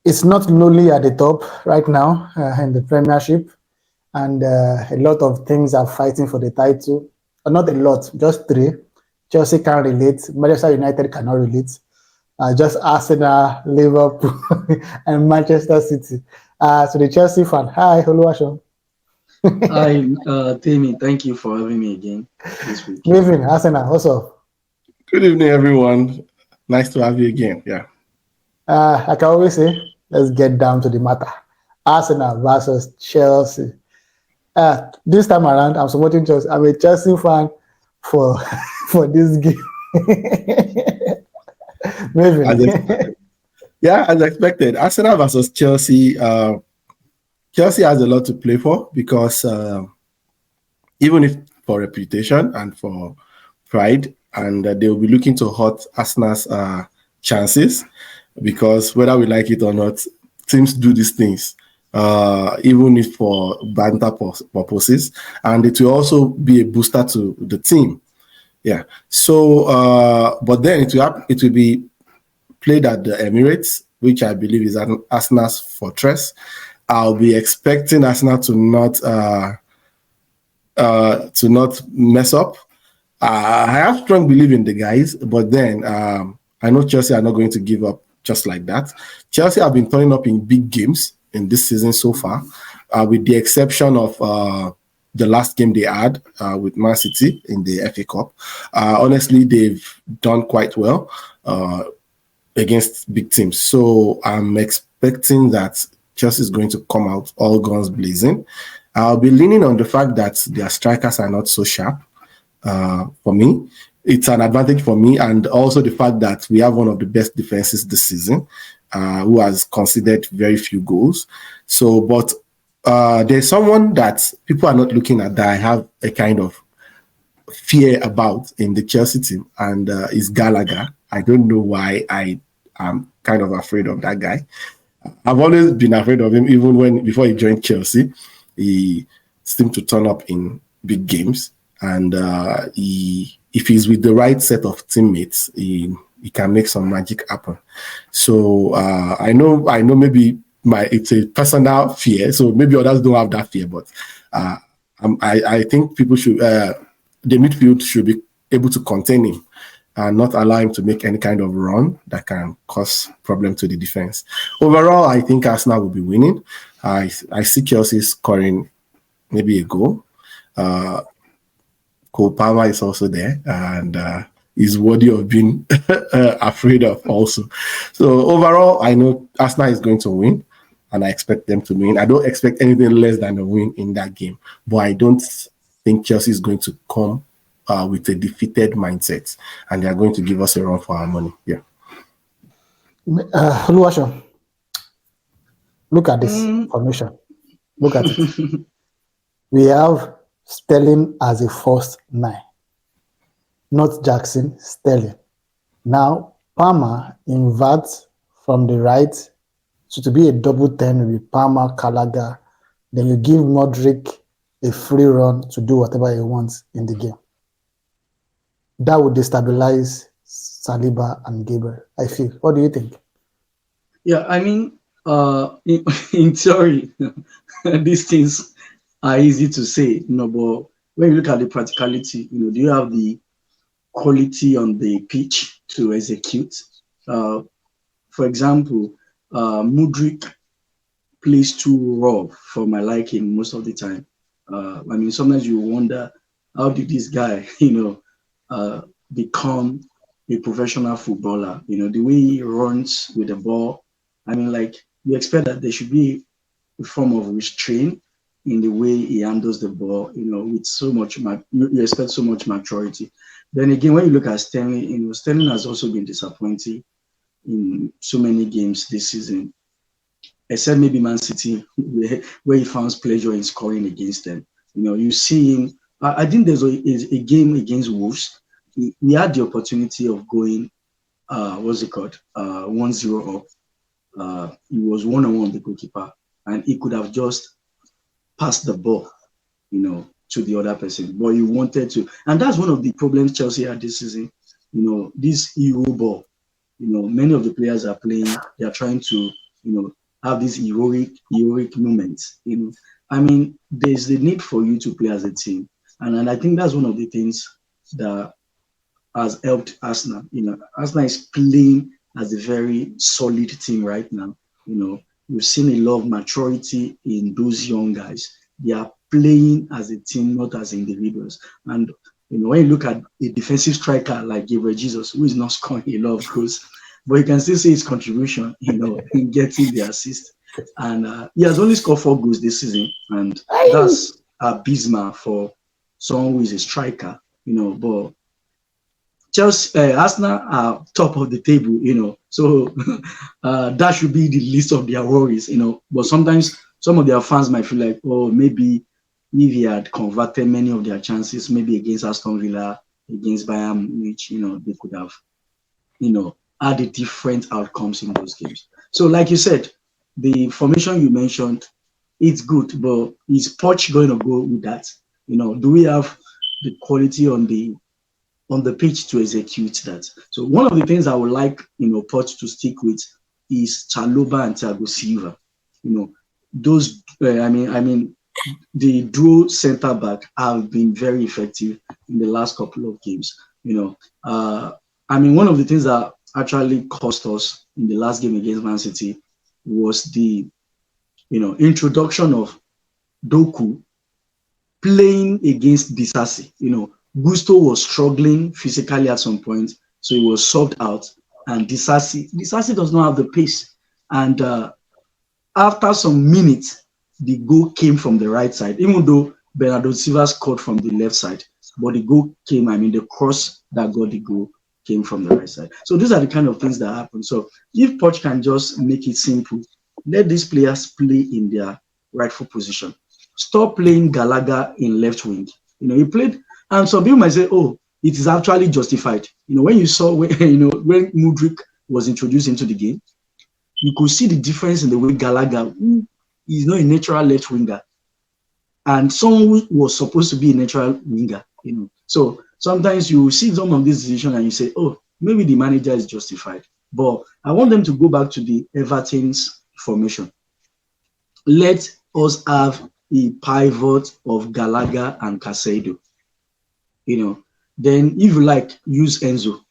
It's not lonely at the top right now in the Premiership, and a lot of things are fighting for the title. Not a lot, just three. Chelsea can't relate. Manchester United cannot relate. Just Arsenal, Liverpool, and Manchester City. So the Chelsea fan, hi, Oluwaseun. Hi, Temi. Thank you for having me again this week. Maven, Arsenal, also. Good evening, everyone. Nice to have you again. Yeah. I can always say, let's get down to the matter. Arsenal versus Chelsea. This time around, I'm supporting Chelsea. I'm a Chelsea fan for for this game. As Maven. yeah, as expected, Arsenal versus Chelsea. Chelsea has a lot to play for because even if for reputation and for pride, and they will be looking to hurt Arsenal's chances because whether we like it or not, teams do these things. Even if for banter purposes, and it will also be a booster to the team. Yeah. So, but then it will be played at the Emirates, which I believe is Arsenal's fortress. I'll be expecting Arsenal to not mess up. I have strong belief in the guys, but then I know Chelsea are not going to give up just like that. Chelsea have been turning up in big games in this season so far, with the exception of the last game they had with Man City in the FA Cup. Honestly, they've done quite well against big teams. So I'm expecting that Chelsea is going to come out all guns blazing. I'll be leaning on the fact that their strikers are not so sharp. For me, it's an advantage for me, and also the fact that we have one of the best defenses this season, who has conceded very few goals. So, but there's someone that people are not looking at that I have a kind of fear about in the Chelsea team, and is Gallagher. I don't know why I am kind of afraid of that guy. I've always been afraid of him, even before he joined Chelsea. He seemed to turn up in big games, and if he's with the right set of teammates, he can make some magic happen. So I know maybe it's a personal fear, so maybe others don't have that fear, but I think people should the midfield should be able to contain him and not allow him to make any kind of run that can cause problem to the defense. Overall, I think Arsenal will be winning. I see Chelsea scoring maybe a goal. Cole Palmer is also there, and is worthy of being afraid of also. So overall, I know Arsenal is going to win, and I expect them to win. I don't expect anything less than a win in that game, but I don't think Chelsea is going to come with a defeated mindset, and they are going to give us a run for our money. Yeah. Oluwaseun, look at this formation. Look at it. We have Sterling as a first nine, not Jackson, Sterling. Now, Palmer inverts from the right, so to be a double 10 with Palmer, Gallagher, then you give Modric a free run to do whatever he wants in the game. That would destabilize Saliba and Gabriel, I feel. What do you think? Yeah, I mean, in theory, these things are easy to say, but when you look at the practicality, do you have the quality on the pitch to execute? For example, Mudryk plays too raw for my liking most of the time. I mean, sometimes you wonder, how did this guy, become a professional footballer? The way he runs with the ball. I mean, like, you expect that there should be a form of restraint in the way he handles the ball, with so much, you expect so much maturity. Then again, when you look at Sterling, Sterling has also been disappointing in so many games this season, except maybe Man City, where he finds pleasure in scoring against them. You see him. I think there's a game against Wolves. He had the opportunity of going, what's it called, 1-0 up. He was one-on-one with the goalkeeper, and he could have just passed the ball, to the other person, but he wanted to. And that's one of the problems Chelsea had this season. This Euro ball, many of the players are playing. They are trying to have these heroic moments. I mean, there's the need for you to play as a team, and I think that's one of the things that has helped Arsenal. Arsenal is playing as a very solid team right now. We've seen a lot of maturity in those young guys. They are playing as a team, not as individuals. And when you look at a defensive striker like Gabriel Jesus, who is not scoring a lot of goals, but you can still see his contribution, in getting the assist. And he has only scored 4 goals this season, and that's abysmal for someone who is a striker. But Chelsea, Arsenal are top of the table, so that should be the least of their worries, But sometimes some of their fans might feel like, oh, maybe if he had converted many of their chances, maybe against Aston Villa, against Bayern Munich, they could have, had a different outcomes in those games. So, like you said, the formation you mentioned, it's good, but is Poch going to go with that? Do we have the quality on the pitch to execute that? So one of the things I would like, Poch to stick with is Chalobah and Thiago Silva. Those, I mean, the dual centre back have been very effective in the last couple of games. One of the things that actually cost us in the last game against Man City was the, introduction of Doku playing against Disasi. Gusto was struggling physically at some point, so he was subbed out. And Disasi does not have the pace. And after some minutes, the goal came from the right side, even though Bernardo Silva scored from the left side. But the goal came, the cross that got the goal came from the right side. So these are the kind of things that happen. So if Poch can just make it simple, let these players play in their rightful position. Stop playing Gallagher in left wing. He played, and some people might say, oh, it is actually justified. When you saw when Mudryk was introduced into the game, you could see the difference in the way Gallagher, who is not a natural left winger, and someone who was supposed to be a natural winger. So sometimes you see some of these decisions and you say, oh, maybe the manager is justified. But I want them to go back to the Everton's formation. Let us have a pivot of Gallagher and Caicedo. Then if you like, use Enzo,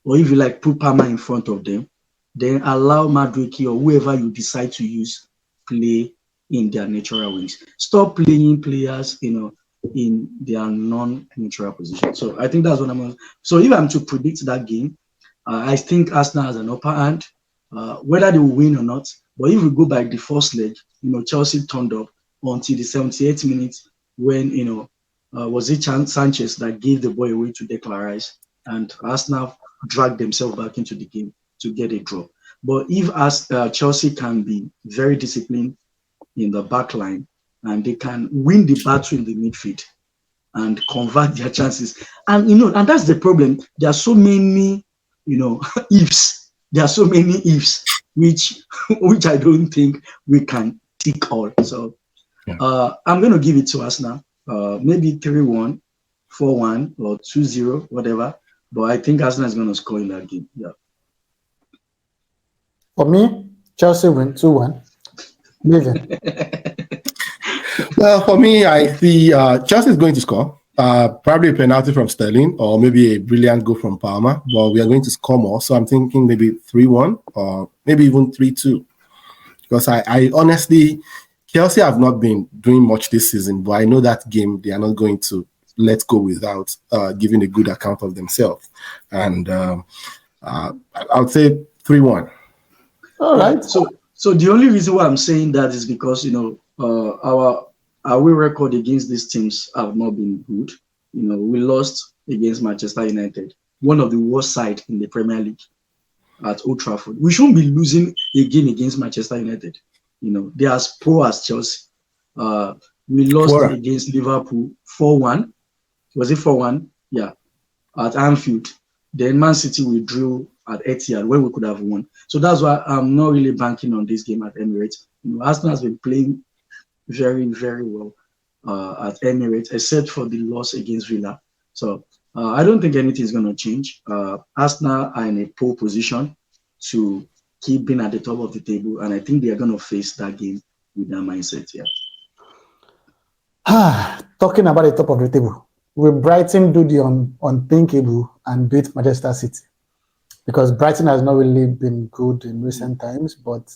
or if you like, put Palmer in front of them, then allow Madueke or whoever you decide to use play in their natural wings. Stop playing players, in their non-natural position. So I think that's what I'm. So if I'm to predict that game, I think Arsenal has an upper hand, whether they will win or not. But if we go by the first leg, Chelsea turned up until the 78th minute when was it Sanchez that gave the ball away to Declan Rice, and Arsenal dragged themselves back into the game to get a draw. But if Chelsea can be very disciplined in the back line and they can win the battle in the midfield and convert their chances, and and that's the problem. There are so many, ifs. There are so many ifs, which I don't think we can tick all. So I'm going to give it to Arsenal. Maybe 3-1, 4-1, or 2-0, whatever. But I think Arsenal is going to score in that game. Yeah. For me, Chelsea win 2-1. Maven. Well, for me, I see Chelsea is going to score. Probably a penalty from Sterling, or maybe a brilliant goal from Palmer. But we are going to score more. So I'm thinking maybe 3-1 or maybe even 3-2. Because I honestly, Chelsea have not been doing much this season, but I know that game they are not going to let go without giving a good account of themselves. And I would say 3-1. All right. So the only reason why I'm saying that is because our away record against these teams have not been good. We lost against Manchester United, one of the worst side in the Premier League at Old Trafford. We shouldn't be losing a game against Manchester United. They are as poor as Chelsea. We lost against Liverpool 4-1. Was it 4-1? Yeah, at Anfield. Then Man City withdrew at Etihad where we could have won. So that's why I'm not really banking on this game at Emirates. Arsenal has been playing very, very well at Emirates, except for the loss against Villa. So I don't think anything is going to change. Arsenal are in a pole position to keep being at the top of the table, and I think they are going to face that game with that mindset. Yeah. Talking about the top of the table, will Brighton do the unthinkable and beat Manchester City? Because Brighton has not really been good in recent times, but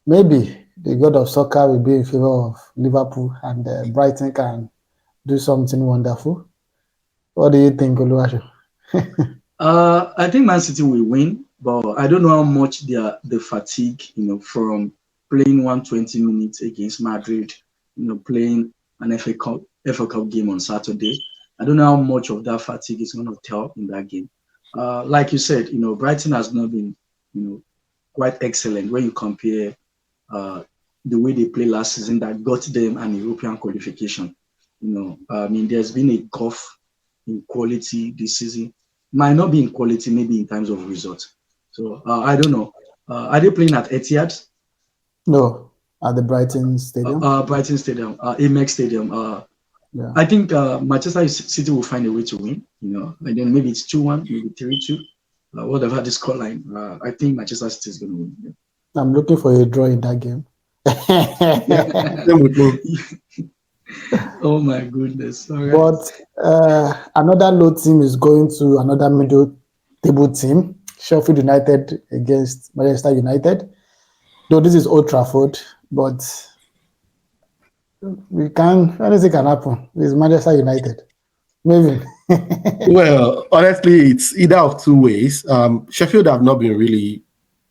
maybe the god of soccer will be in favor of Liverpool, and Brighton can do something wonderful. What do you think, Oluwaseun? I think Man City will win, but I don't know how much the fatigue, from playing 120 minutes against Madrid, playing an FA Cup game on Saturday. I don't know how much of that fatigue is going to tell in that game. Like you said, Brighton has not been, quite excellent when you compare the way they played last season that got them an European qualification. There's been a gulf in quality this season. Might not be in quality, maybe in terms of results. So I don't know. Are they playing at Etihad? No, at the Brighton Stadium. Brighton Stadium, Amex Stadium. Yeah. I think Manchester City will find a way to win. And then maybe it's 2-1, maybe 3-2, whatever the scoreline. I think Manchester City is going to win. Yeah. I'm looking for a draw in that game. Oh my goodness! All right. But another low team is going to another middle table team, Sheffield United against Manchester United. Though this is Old Trafford, but anything can happen. It's Manchester United. Maybe. Well, honestly, it's either of two ways. Sheffield have not been really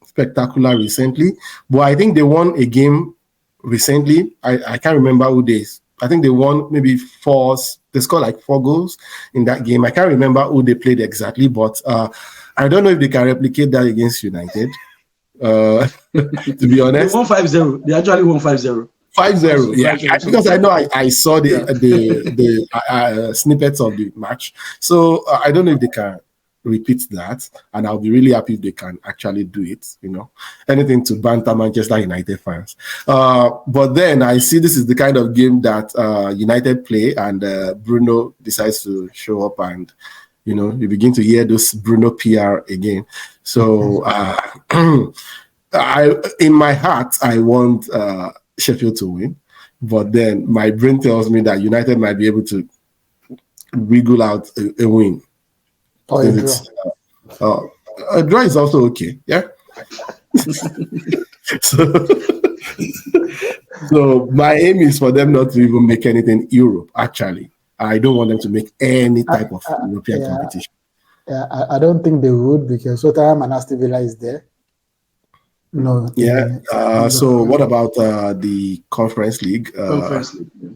spectacular recently, but I think they won a game recently. I can't remember who they. I think they won maybe they scored like 4 goals in that game. I can't remember who they played exactly, but I don't know if they can replicate that against United. To be honest. They won 5-0. They actually won 5-0. 5-0, yeah. Because I know I saw the snippets of the match. So I don't know if they can repeat that, and I'll be really happy if they can actually do it. Anything to banter Manchester United fans. But then I see this is the kind of game that United play, and Bruno decides to show up, and you begin to hear those Bruno PR again. So in my heart, I want Sheffield to win, but then my brain tells me that United might be able to wiggle out a win. Or a draw. A draw is also okay, yeah. So my aim is for them not to even make anything Europe. Actually, I don't want them to make any type of European competition. Yeah, I don't think they would, because Tottenham and Aston Villa is there. No. Yeah. So what about the Conference League? Conference League. Yeah.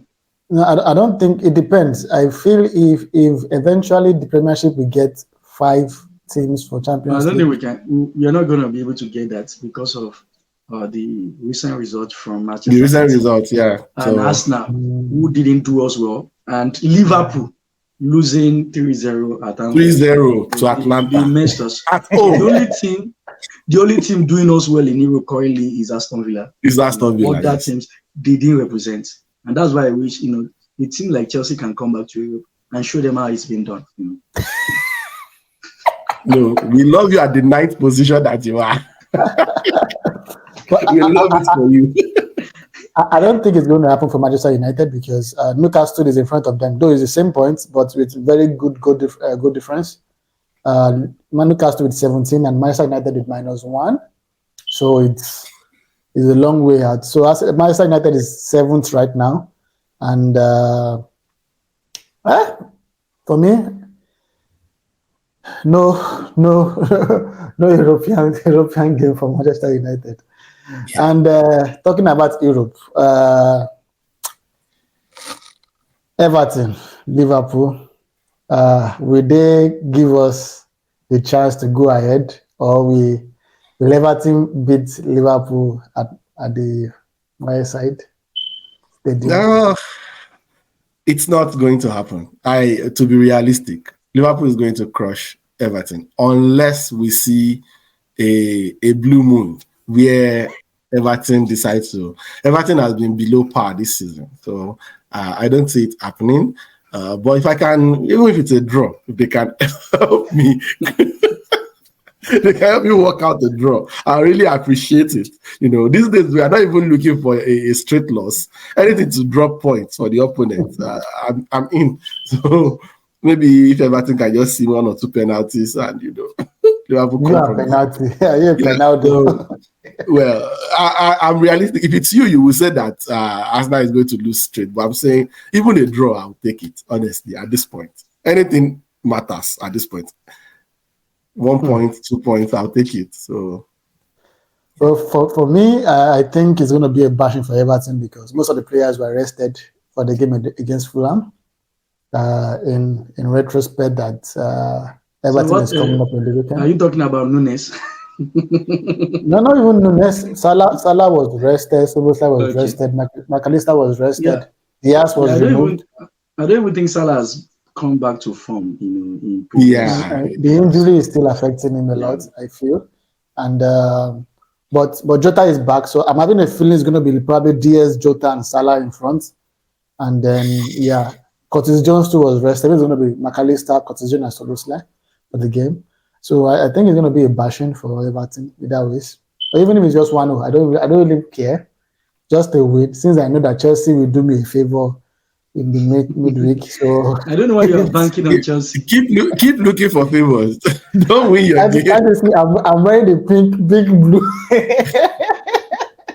No, I don't think it depends. I feel if eventually the Premiership will get 5 teams for Champions League. I don't think we are not going to be able to get that because of the recent results from Manchester. The recent results, yeah. And Arsenal, who didn't do us well, and Liverpool losing 3-0 at 3-0 to Atlanta. They messed us. The only team doing us well in Europe currently is Aston Villa. Other teams they didn't represent. And that's why I wish, a team like Chelsea can come back to Europe and show them how it's been done. No, we love you at the 9th position that you are. We love it for you. I don't think it's going to happen for Manchester United, because Newcastle is in front of them. Though it's the same points, but with very good difference. Newcastle with 17 and Manchester United with -1. So it's a long way out. So Manchester United is 7th right now, and for me, no European game for Manchester United. Yeah. And talking about Europe, Everton, Liverpool, will they give us the chance to go ahead, or will Everton beat Liverpool at the Merseyside Stadium? No, it's not going to happen. To be realistic, Liverpool is going to crush Everton unless we see a blue moon where Everton decides to. Everton has been below par this season, so I don't see it happening. But if I can, even if it's a draw, if they can help me They can help you work out the draw. I really appreciate it. These days we are not even looking for a straight loss. Anything to drop points for the opponent. I'm in. So maybe if Everton can just see 1 or 2 penalties and Liverpool You are penalty. Yeah, you're penalty. Well, I'm realistic. If it's you will say that Arsenal is going to lose straight. But I'm saying even a draw, I'll take it. Honestly, at this point, anything matters at this point. 1 point, 2 points, I'll take it. So for me, I think it's going to be a bashing for Everton because most of the players were rested for the game against Fulham. In retrospect, that Everton is coming up in the weekend. Are you talking about Nunes? No, not even Nunes. Salah was rested. Szoboszlai was rested. McAllister was rested. Diaz was removed. I don't even think Salah has come back to form. The injury is still affecting him a lot, I feel. And but Jota is back, so I'm having a feeling it's going to be probably Diaz, Jota, and Salah in front. And then Curtis Jones too was rested. It's going to be McAllister, Curtis Jones, and Szoboszlai for the game. So I think it's going to be a bashing for Everton either ways. Or even if it's just 1-0, I don't really care. Just a win, since I know that Chelsea will do me a favor in the midweek. So I don't know why you're banking on Chelsea. Keep looking for favors. Don't win your game. Honestly, I'm wearing the big blue.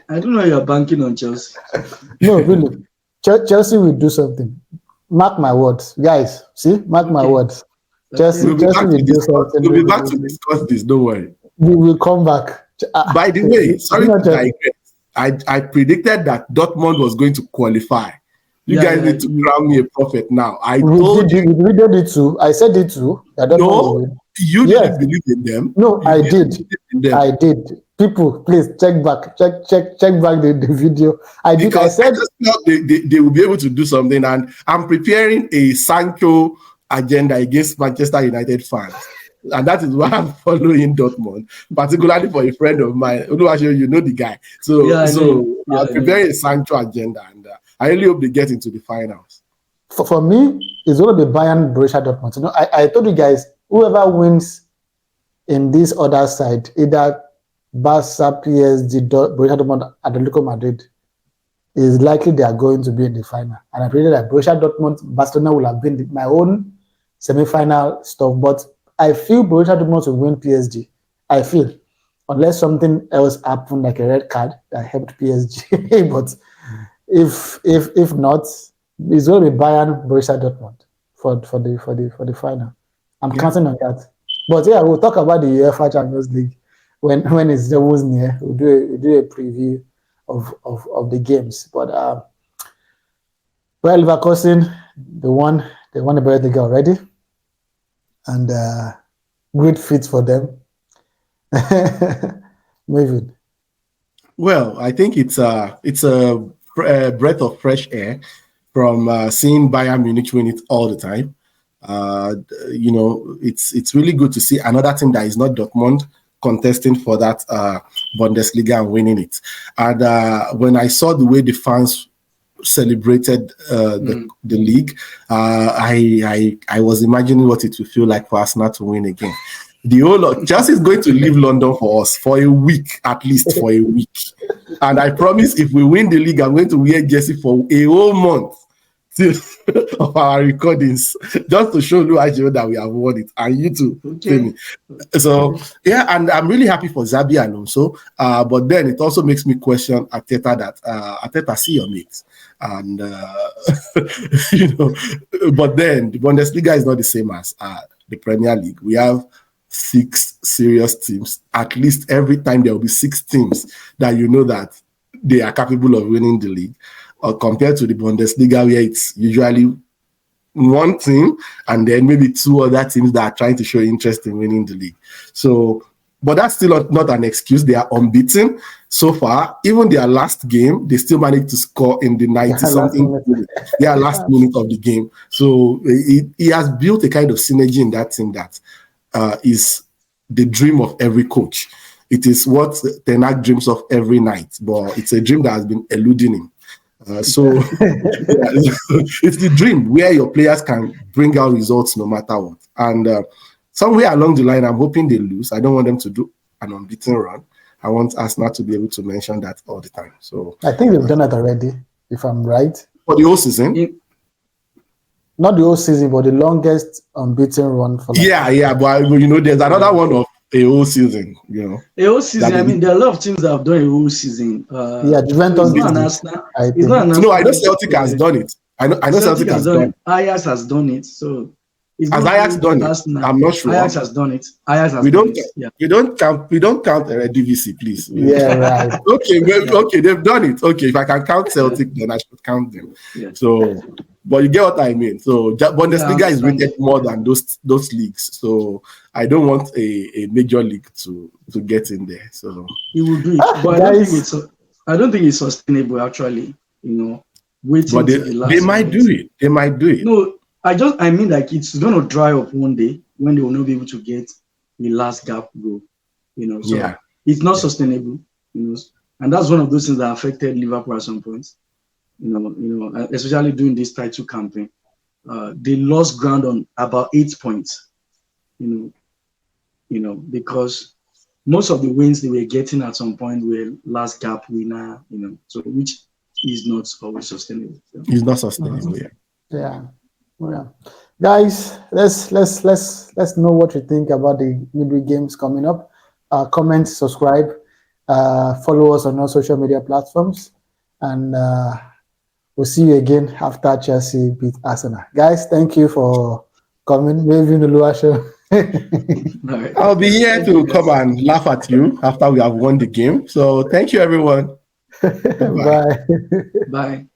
I don't know why you're banking on Chelsea. No, really. Chelsea will do something. Mark my words, guys. See, mark my words. Chelsea will do something. We'll be back to discuss this. Don't worry. We will come back. By the way, sorry to digress. I predicted that Dortmund was going to qualify. You guys need to crown me a prophet now. We did it too. I said it too. No, you didn't believe in them. No, I did. I did. People, please check back. Check back the video. I did. Because I just felt they will be able to do something, and I'm preparing a Sancho agenda against Manchester United fans. And that is why I'm following Dortmund, particularly for a friend of mine. Oluwaseun, you know the guy. So I'm preparing a Sancho agenda, and I really hope they get into the finals. For me, it's going to be Bayern, Borussia Dortmund. I told you guys, whoever wins in this other side, either Barca, PSG, Borussia Dortmund, Atletico Madrid, is likely they are going to be in the final. And I predicted that Borussia Dortmund, Barcelona will have been my own semi-final stuff, but I feel Borussia Dortmund will win PSG. I feel, unless something else happened, like a red card that helped PSG. But if not, it's going to be Bayern, Borussia Dortmund for the final. I'm counting on that. But we'll talk about the UEFA Champions League when it's almost near. We'll do a preview of the games. But Leverkusen, they won the Bundesliga already. And great fit for them. Maven. Well, I think it's a breath of fresh air from seeing Bayern Munich win it all the time. It's really good to see another team that is not Dortmund contesting for that Bundesliga and winning it. And when I saw the way the fans celebrated the league, I was imagining what it would feel like for Arsenal to win again. The whole Chelsea is going to leave London for us for a week, at least for a week. And I promise if we win the league, I'm going to wear jersey for a whole month of our recordings, just to show Oluwaseun that we have won it, and you too, Temi. So and I'm really happy for Xabi Alonso, but then it also makes me question Arteta that Arteta, see your mates, and but then the Bundesliga is not the same as the Premier League. We have 6 serious teams. At least every time there will be 6 teams that that they are capable of winning the league. Compared to the Bundesliga, where it's usually one team and then maybe 2 other teams that are trying to show interest in winning the league. So, but that's still not an excuse. They are unbeaten so far. Even their last game, they still managed to score in the 90-something. Their last minute of the game. So he has built a kind of synergy in that team that is the dream of every coach. It is what Ten Hag dreams of every night, but it's a dream that has been eluding him. It's the dream where your players can bring out results no matter what. And somewhere along the line, I'm hoping they lose. I don't want them to do an unbeaten run. I want Arsenal to be able to mention that all the time. So I think they've done it already, if I'm right. For the whole season? Not the whole season, but the longest unbeaten run for but there's another one of a whole season, A whole season, I mean, there are a lot of teams that have done a whole season. Juventus it's not an Arsenal. It's not an Arsenal. No, I know Celtic has done it. I know Celtic has done it. Ajax has done it. So has Ajax done it? I'm not sure. Ajax has done it. We don't count DVC, please. Yeah, right. Okay, they've done it. Okay, if I can count Celtic, then I should count them. Yeah. So, but you get what I mean. So Bundesliga is rated more than those leagues. So I don't want a major league to get in there. So it will do it, but I don't think it's sustainable actually. Waiting but they might do it. They might do it. No, I mean like it's gonna dry up one day when they will not be able to get the last gap goal. So it's not sustainable. And that's one of those things that affected Liverpool at some point. Especially during this title campaign, they lost ground on about 8 points. Because most of the wins they were getting at some point were last gap winner. So which is not always sustainable. So. It's not sustainable. Yeah. Guys, let's know what you think about the midweek games coming up. Comment, subscribe, follow us on all social media platforms, and we'll see you again after Chelsea beat Arsenal. Guys, thank you for coming. Maven, Oluwaseun. I'll be here to come and laugh at you after we have won the game. So thank you, everyone. Bye. Bye.